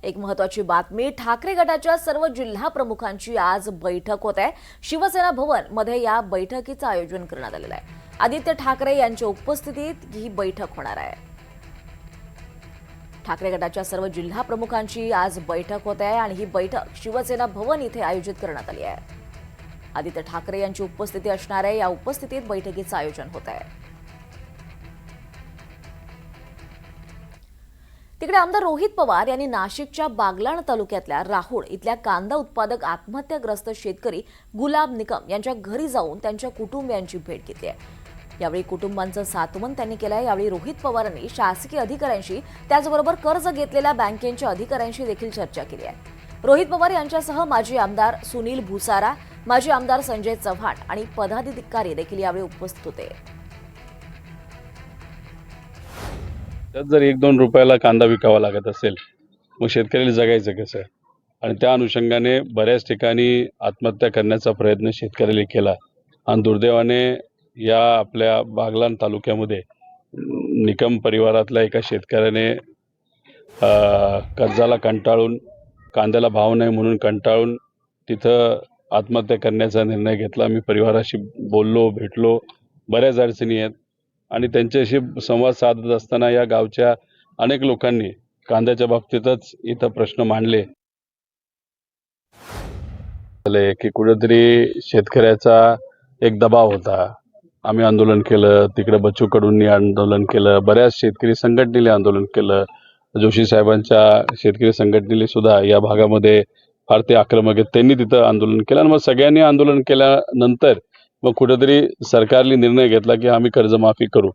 एक महत्त्वाची बातमी, ठाकरे गटाच्या सर्व जिल्हा प्रमुखांची आज बैठक होत आहे। शिवसेना भवन मध्ये या बैठकीचं आयोजन करण्यात आलेलं आहे। आदित्य ठाकरे यांच्या उपस्थितीत ही बैठक होणार आहे। ठाकरे गटाच्या सर्व जिल्हा प्रमुखांची आज बैठक होत आहे आणि ही बैठक शिवसेना भवन इथे आयोजित करण्यात आली आहे। आदित्य ठाकरे यांची उपस्थिती असणार आहे। या उपस्थितीत बैठकीचं आयोजन होत आहे। तिकडे आमदार रोहित पवार यांनी नाशिकच्या बागलाण तालुक्यातल्या राहुळ इथल्या कांदा उत्पादक आत्महत्याग्रस्त शेतकरी गुलाब निकम यांच्या घरी जाऊन त्यांच्या कुटुंबियांची भेट घेतली आहे। यावेळी कुटुंबांचं सांत्वन त्यांनी केलं आहे। यावेळी रोहित पवारांनी शासकीय अधिकाऱ्यांशी त्याचबरोबर कर्ज घेतलेल्या बँकेच्या अधिकाऱ्यांशी देखील चर्चा केली आहे। रोहित पवार यांच्यासह माजी आमदार सुनील भुसारा, माजी आमदार संजय चव्हाण आणि पदाधिकारी देखील यावेळी उपस्थित होते। त्यात जर 1-2 रुपयाला कांदा विकावा लागत असेल, मग शेतकऱ्याला जगायचं कसं? आणि त्या अनुषंगाने बऱ्याच ठिकाणी आत्महत्या करण्याचा प्रयत्न शेतकऱ्याला केला आणि दुर्दैवाने या आपल्या बागलाण तालुक्यामध्ये निकम परिवारातल्या एका शेतकऱ्याने कर्जाला कंटाळून, कांद्याला भाव नाही म्हणून कंटाळून तिथं आत्महत्या करण्याचा निर्णय घेतला। मी परिवाराशी बोललो, भेटलो, बऱ्याच अडचणी आहेत आणि त्यांच्याशी संवाद साधत असताना या गावच्या अनेक लोकांनी कांद्याच्या बाबतीतच इथं प्रश्न मांडले की कुठेतरी शेतकऱ्याचा एक दबाव होता। आम्ही आंदोलन केलं, तिकडे बच्चू कडूंनी आंदोलन केलं, बऱ्याच शेतकरी संघटनेने आंदोलन केलं, जोशी साहेबांच्या शेतकरी संघटनेने सुद्धा या भागामध्ये फार ते आक्रमक आहेत, त्यांनी तिथं आंदोलन केलं आणि मग सगळ्यांनी आंदोलन केल्यानंतर मग कुठेतरी सरकारने निर्णय घेतला की आम्ही कर्जमाफी करू।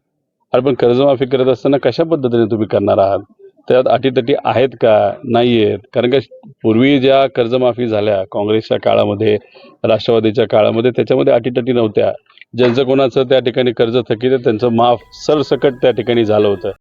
अरे पण कर्जमाफी करत असताना कशा पद्धतीने तुम्ही करणार आहात? त्यात अटीतटी आहेत का? नाही आहेत। कारण का पूर्वी ज्या कर्जमाफी झाल्या काँग्रेसच्या काळामध्ये, राष्ट्रवादीच्या काळामध्ये, त्याच्यामध्ये अटीतटी नव्हत्या। ज्यांचं कोणाचं त्या ठिकाणी कर्ज थकीत त्यांचं माफ सरसकट त्या ठिकाणी झालं होतं।